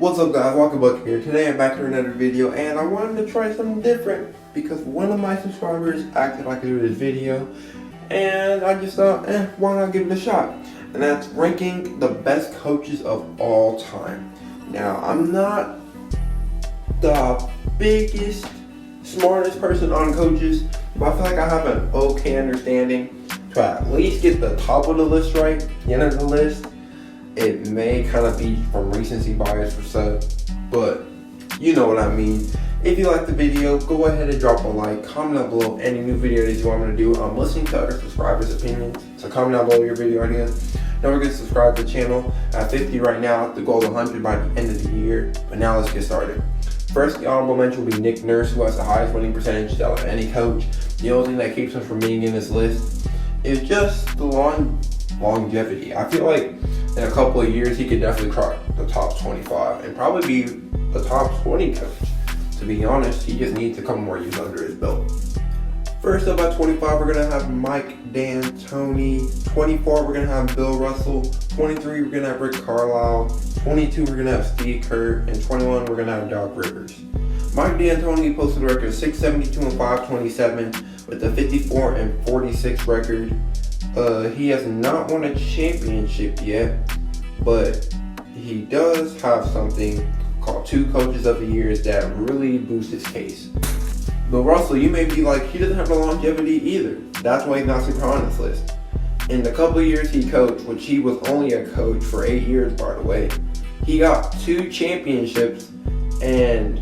What's up guys, welcome back here. Today I'm back to another video and I wanted to try something different because one of my subscribers asked if I could do this video and I just thought, why not give it a shot? And that's ranking the best coaches of all time. Now, I'm not the biggest, smartest person on coaches, but I feel like I have an okay understanding to at least get the top of the list right, the end of the list. It may kind of be from recency bias or so, but you know what I mean. If you like the video, go ahead and drop a like, comment down below any new videos you want me to do. I'm listening to other subscribers' opinions, so comment down below your video ideas. Don't forget to subscribe to the channel. At 50 right now, the goal is 100 by the end of the year. But now let's get started. First, the honorable mention will be Nick Nurse, who has the highest winning percentage out of any coach. The only thing that keeps him from being in this list is just the longevity. I feel like in a couple of years, he could definitely crack the top 25 and probably be the top 20 coach. To be honest, he just needs a couple more years under his belt. First up at 25, we're going to have Mike D'Antoni. 24, we're going to have Bill Russell. 23, we're going to have Rick Carlisle. 22, we're going to have Steve Kerr. And 21, we're going to have Doc Rivers. Mike D'Antoni posted a record of 672 and 527 with a 54 and 46 record. He has not won a championship yet, but he does have something called 2 Coaches of the Years that really boosts his case. Bill Russell, you may be like, he doesn't have the longevity either. That's why he's not super on this list. In the couple of years he coached, which he was only a coach for 8 years by the way, he got 2 championships and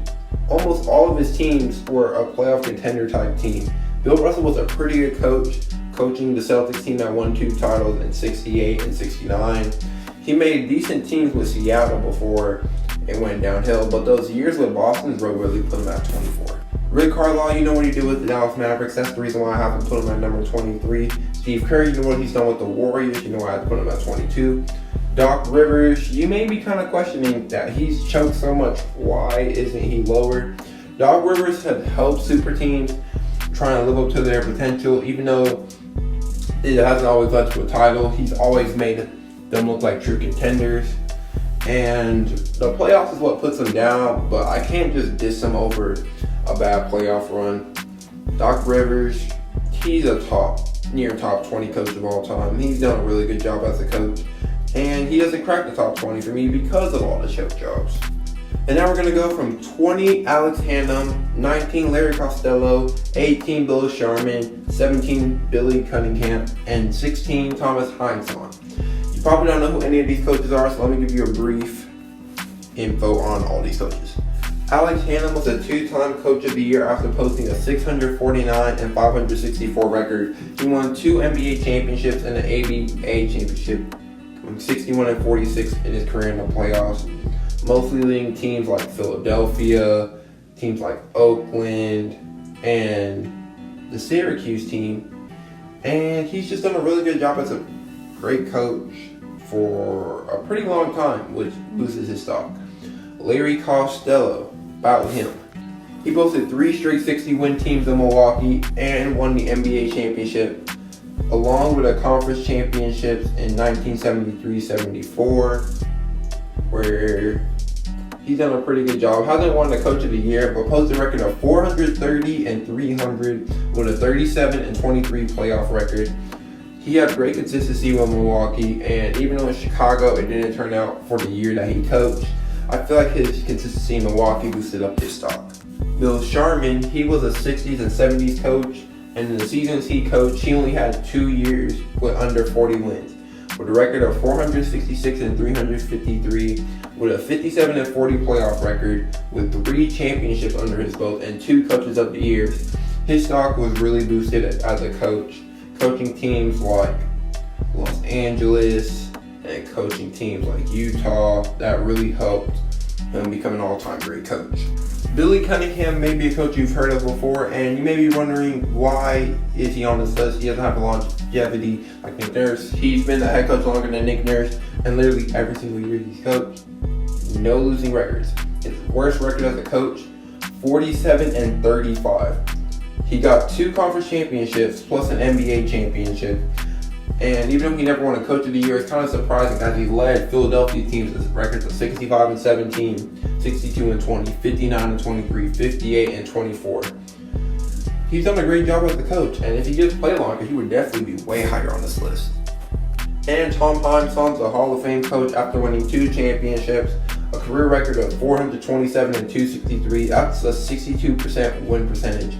almost all of his teams were a playoff contender type team. Bill Russell was a pretty good coach, coaching the Celtics team that won 2 titles in 68 and 69. He made decent teams with Seattle before it went downhill, but those years with Boston's road really put him at 24. Rick Carlisle, you know what he did with the Dallas Mavericks. That's the reason why I have to put him at number 23. Steve Kerr, you know what he's done with the Warriors. You know why I have to put him at 22. Doc Rivers, you may be kind of questioning that he's choked so much. Why isn't he lower? Doc Rivers has helped super teams trying to live up to their potential, even though it hasn't always led to a title. He's always made them look like true contenders. And the playoffs is what puts him down, but I can't just diss him over a bad playoff run. Doc Rivers, he's a near top 20 coach of all time. He's done a really good job as a coach, and he doesn't crack the top 20 for me because of all the choke jobs. And now we're going to go from 20, Alex Hannum, 19, Larry Costello, 18, Bill Sharman, 17, Billy Cunningham, and 16, Thomas Heinsohn. You probably don't know who any of these coaches are, so let me give you a brief info on all these coaches. Alex Hannum was a 2-time Coach of the Year after posting a 649 and 564 record. He won 2 NBA championships and an ABA championship, 61 and 46 in his career in the playoffs, mostly leading teams like Philadelphia, teams like Oakland, and the Syracuse team. And he's just done a really good job as a great coach for a pretty long time, which boosts his stock. Larry Costello, about him. He posted 3 straight 60-win teams in Milwaukee and won the NBA championship, along with a conference championships in 1973-74, where he's done a pretty good job. Hasn't won the Coach of the Year, but posted a record of 430 and 300 with a 37 and 23 playoff record. He had great consistency with Milwaukee, and even though in Chicago it didn't turn out for the year that he coached, I feel like his consistency in Milwaukee boosted up his stock. Bill Sharman, he was a 60s and 70s coach, and in the seasons he coached, he only had 2 years with under 40 wins, with a record of 466 and 353, with a 57 and 40 playoff record, with 3 championships under his belt and 2 Coaches of the Years. His stock was really boosted as a coach, coaching teams like Los Angeles and coaching teams like Utah. That really helped him become an all-time great coach. Billy Cunningham may be a coach you've heard of before, and you may be wondering why is he on this list. He doesn't have the longevity like Nick Nurse. He's been the head coach longer than Nick Nurse, and literally every single year he's coached, no losing records. His worst record as a coach, 47 and 35. He got 2 conference championships plus an NBA championship, And even though he never won a Coach of the Year, it's kind of surprising as he led Philadelphia teams with records of 65-17, 62-20, 59-23, 58-24. He's done a great job as the coach, and if he just played longer, he would definitely be way higher on this list. And Tom Heinsohn's a Hall of Fame coach after winning 2 championships, a career record of 427 and 263. That's a 62% win percentage.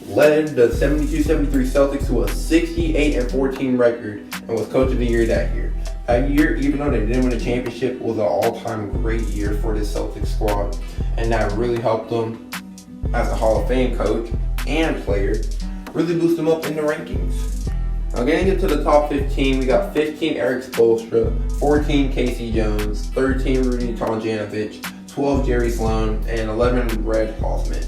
Led the 72-73 Celtics to a 68-14 record and was Coach of the Year that year. That year, even though they didn't win a championship, was an all-time great year for this Celtics squad, and that really helped them as a Hall of Fame coach and player, really boost them up in the rankings. Now getting into the top 15, we got 15 Erik Spoelstra, 14 K.C. Jones, 13 Rudy Tomjanovich, 12 Jerry Sloan, and 11 Red Holzman.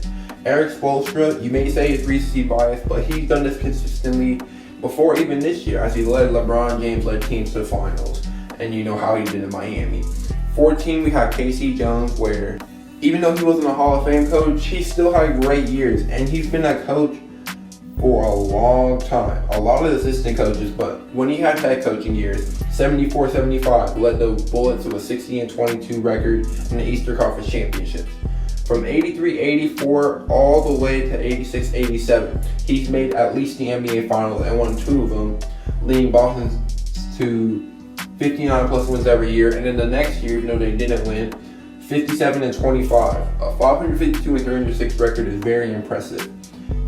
Erik Spoelstra, you may say it's recency bias, but he's done this consistently before even this year as he led LeBron James-led teams to the finals, and you know how he did in Miami. 14, we have K.C. Jones, where even though he wasn't a Hall of Fame coach, he still had great years, and he's been a coach for a long time. A lot of assistant coaches, but when he had head coaching years, 74-75 led the Bullets to a 60-22 record in the Eastern Conference Championships. From 83-84 all the way to 86-87, he's made at least the NBA Finals and won 2 of them, leading Boston to 59 plus wins every year. And then the next year, even though they didn't win, 57-25. A 552 and 306 record is very impressive.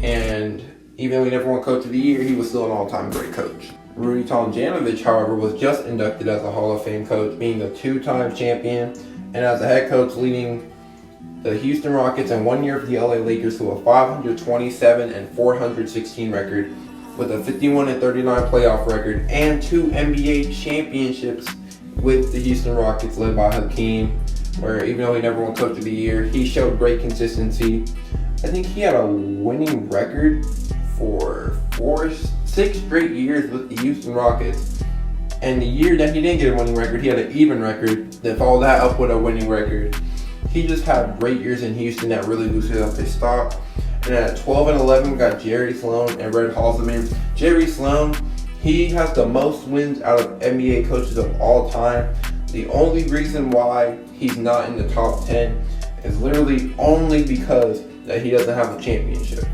And even though he never won Coach of the Year, he was still an all-time great coach. Rudy Tomjanovich, however, was just inducted as a Hall of Fame coach, being a 2-time champion, and as a head coach leading the Houston Rockets in 1 year of the LA Lakers to a 527 and 416 record, with a 51-39 playoff record, and 2 NBA championships with the Houston Rockets led by Hakeem, where even though he never won Coach of the Year, he showed great consistency. I think he had a winning record for 6 straight years with the Houston Rockets. And the year that he didn't get a winning record, he had an even record, then followed that up with a winning record. He just had great years in Houston that really boosted up his stock. And at 12-11, we got Jerry Sloan and Red Holzman. Jerry Sloan, he has the most wins out of NBA coaches of all time. The only reason why he's not in the top 10 is literally only because that he doesn't have a championship.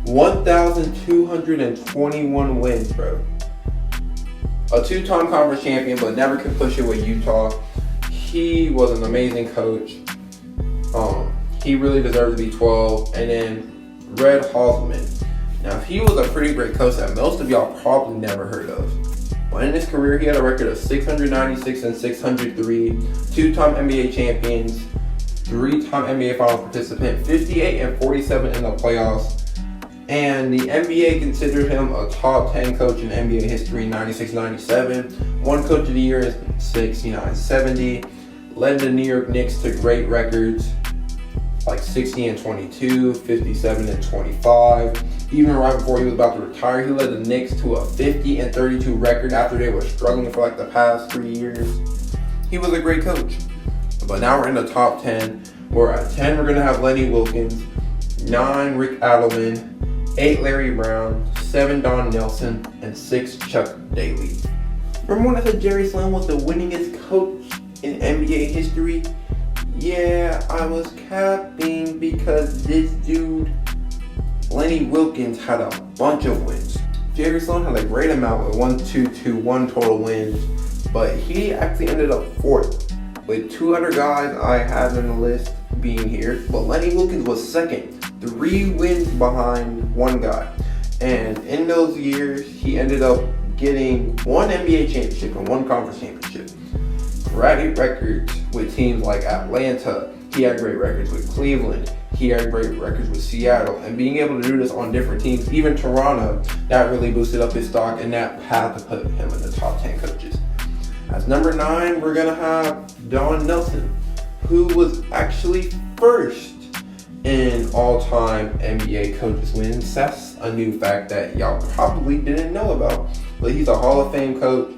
1,221 wins, bro. A 2-time conference champion, but never could push it with Utah. He was an amazing coach. He really deserved to be 12. And then Red Holzman. Now, he was a pretty great coach that most of y'all probably never heard of. But in his career, he had a record of 696 and 603, 2-time NBA champions, 3-time NBA Finals participant, 58 and 47 in the playoffs. And the NBA considered him a top 10 coach in NBA history in 96-97, won Coach of the Year in 69-70, led the New York Knicks to great records like 60-22, 57-25. Even right before he was about to retire, he led the Knicks to a 50-32 record after they were struggling for like the past 3 years. He was a great coach. But now we're in the top 10. Where at 10, we're going to have Lenny Wilkens, 9, Rick Adelman, 8, Larry Brown, 7, Don Nelson, and 6, Chuck Daly. Remember when I said Jerry Sloan was the winningest coach in NBA history? Yeah, I was capping because this dude, Lenny Wilkens, had a bunch of wins. Jerry Sloan had a great amount with 1 total wins, but he actually ended up 4th with 2 other guys I have in the list being here. But Lenny Wilkens was 2nd, 3 wins behind 1 guy. And in those years, he ended up getting 1 NBA championship and 1 conference championship. Great records with teams like Atlanta. He had great records with Cleveland. He had great records with Seattle. And being able to do this on different teams, even Toronto, that really boosted up his stock and that path to put him in the top 10 coaches. As number 9, we're going to have Don Nelson, who was actually 1st in all-time NBA coaches wins. That's a new fact that y'all probably didn't know about. But he's a Hall of Fame coach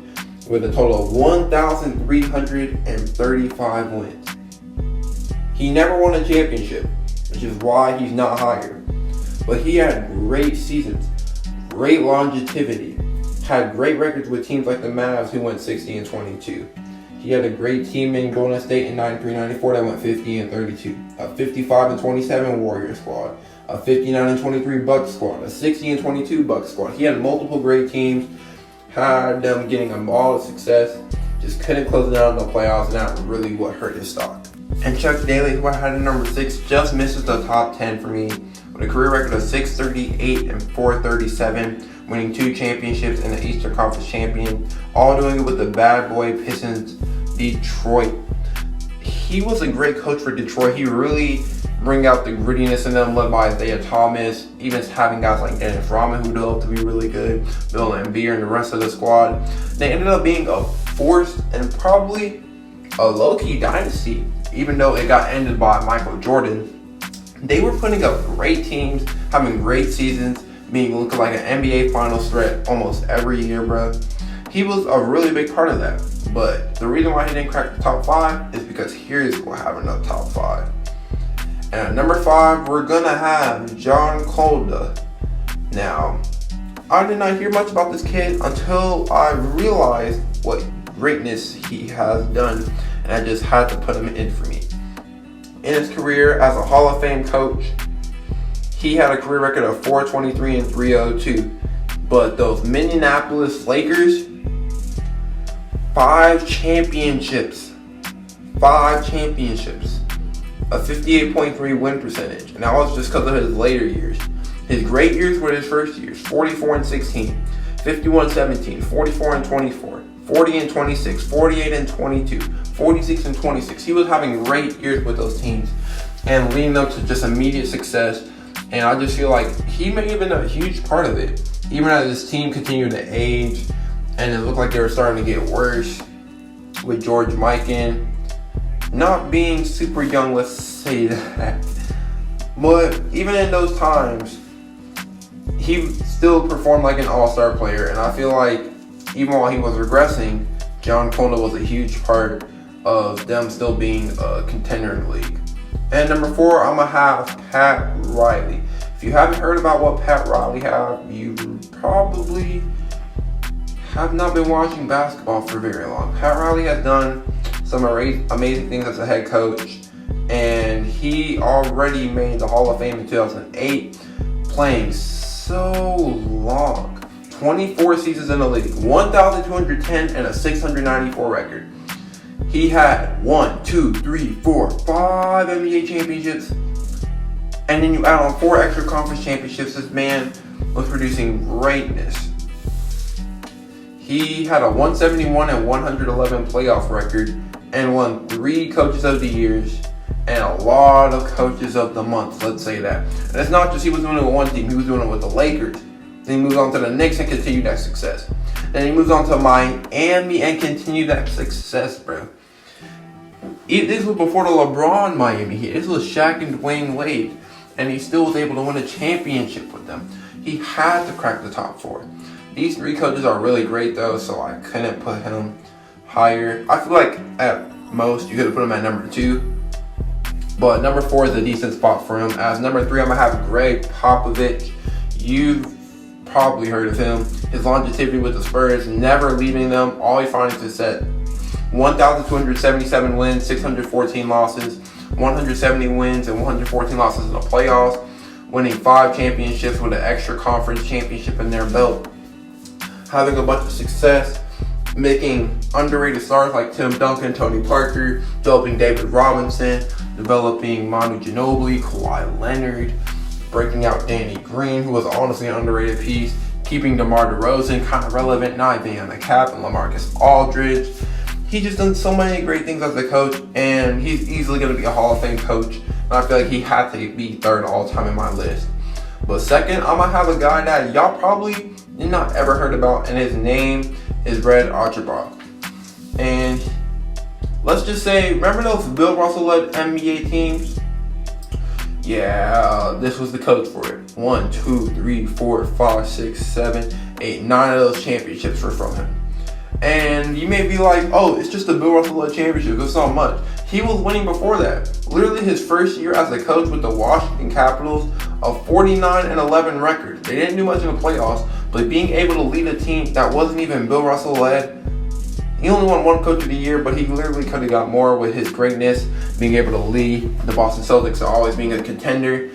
with a total of 1,335 wins. He never won a championship, which is why he's not higher. But he had great seasons, great longevity, had great records with teams like the Mavs, who went 60-22. He had a great team in Golden State in 93-94 that went 50-32. A 55-27 Warriors squad. A 59-23 Bucks squad. A 60-22 Bucks squad. He had multiple great teams. Had them getting a lot of success. Just couldn't close it out in the playoffs, and that really what hurt his stock. And Chuck Daly, who I had at number 6, just misses the top 10 for me with a career record of 638 and 437, winning 2 championships and the Eastern Conference champion, all doing it with the bad boy Pistons Detroit. He was a great coach for Detroit. He really bring out the grittiness in them, led by Isaiah Thomas, even having guys like Dennis Rodman, who developed to be really good, Bill Laimbeer, and the rest of the squad. They ended up being a forced and probably a low-key dynasty, even though it got ended by Michael Jordan. They were putting up great teams, having great seasons, being looking like an NBA Finals threat almost every year, bro. He was a really big part of that. But the reason why he didn't crack the top 5 is because here's what happened in the top 5. And at number 5, we're gonna have Jon Calder. Now, I did not hear much about this kid until I realized what greatness he has done, and I just had to put him in for me. In his career as a Hall of Fame coach, he had a career record of 423 and 302. But those Minneapolis Lakers, 5 championships. 5 championships. A 58.3 win percentage. And that was just because of his later years. His great years were his first years. 44 and 16, 51 and 17, 44 and 24, 40 and 26, 48 and 22, 46 and 26. He was having great years with those teams and leading them to just immediate success. And I just feel like he may have been a huge part of it. Even as his team continued to age and it looked like they were starting to get worse with George Mikan not being super young, let's say that. But even in those times, he still performed like an all-star player. And I feel like even while he was regressing, Jon Calder was a huge part of them still being a contender in the league. And number 4, I'm going to have Pat Riley. If you haven't heard about what Pat Riley have, you probably have not been watching basketball for very long. Pat Riley has done some amazing things as a head coach, and he already made the Hall of Fame in 2008, playing so long. 24 seasons in the league, 1,210 and a 694 record. He had 1, 2, 3, 4, 5 NBA championships, and then you add on 4 extra conference championships. This man was producing greatness. He had a 171 and 111 playoff record and won 3 Coaches of the Years and a lot of Coaches of the Month, let's say that. And it's not just he was doing it with one team, he was doing it with the Lakers. Then he moves on to the Knicks and continued that success. Then he moves on to Miami and continued that success, bro. This was before the LeBron Miami hit. This was Shaq and Dwayne Wade. And he still was able to win a championship with them. He had to crack the top 4. These 3 coaches are really great though, so I couldn't put him higher. I feel like at most you could have put him at number 2. But number 4 is a decent spot for him. As number 3, I'm going to have Greg Popovich. You've probably heard of him. His longevity with the Spurs, never leaving them, always finding success. 1,277 wins, 614 losses, 170 wins and 114 losses in the playoffs, winning 5 championships with an extra conference championship in their belt. Having a bunch of success, making underrated stars like Tim Duncan, Tony Parker, developing David Robinson, developing Manu Ginobili, Kawhi Leonard, breaking out Danny Green, who was honestly an underrated piece, keeping DeMar DeRozan kind of relevant, not being on the cap, and LaMarcus Aldridge. He's just done so many great things as a coach, and he's easily going to be a Hall of Fame coach. And I feel like he had to be 3rd all time in my list. But 2nd, I'm going to have a guy that y'all probably did not ever heard about, and his name is Red Auerbach. And let's just say, remember those Bill Russell-led NBA teams? Yeah, this was the coach for it. 1, 2, 3, 4, 5, 6, 7, 8, 9 of those championships were from him. And you may be like, oh, it's just the Bill Russell-led championship. It's not much. He was winning before that. Literally his first year as a coach with the Washington Capitals, a 49 and 11 record. They didn't do much in the playoffs, but being able to lead a team that wasn't even Bill Russell led. He only won one Coach of the Year, but he literally could have got more with his greatness, being able to lead the Boston Celtics to always being a contender.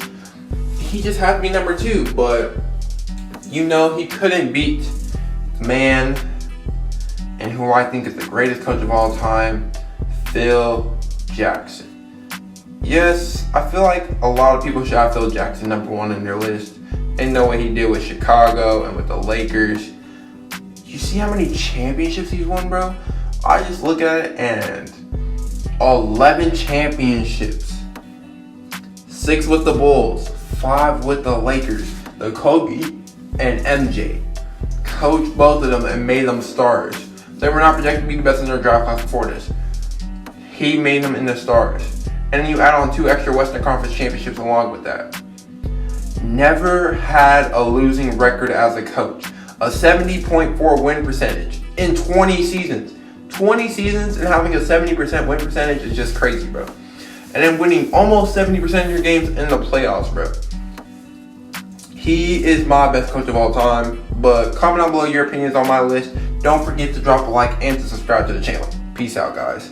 He just had to be number 2, but he couldn't beat the man and who I think is the greatest coach of all time, Phil Jackson. Yes, I feel like a lot of people should have Phil Jackson number 1 in their list. They know what he did with Chicago and with the Lakers. You see how many championships he's won, bro? I just look at it and 11 championships. 6 with the Bulls, 5 with the Lakers. The Kobe and MJ coached both of them and made them stars. They were not projected to be the best in their draft class before this. He made them into stars. And then you add on 2 extra Western Conference championships along with that. Never had a losing record as a coach. A 70.4 win percentage in 20 seasons. 20 seasons and having a 70% win percentage is just crazy, bro. And then winning almost 70% of your games in the playoffs, bro. He is my best coach of all time. But comment down below your opinions on my list. Don't forget to drop a like and to subscribe to the channel. Peace out, guys.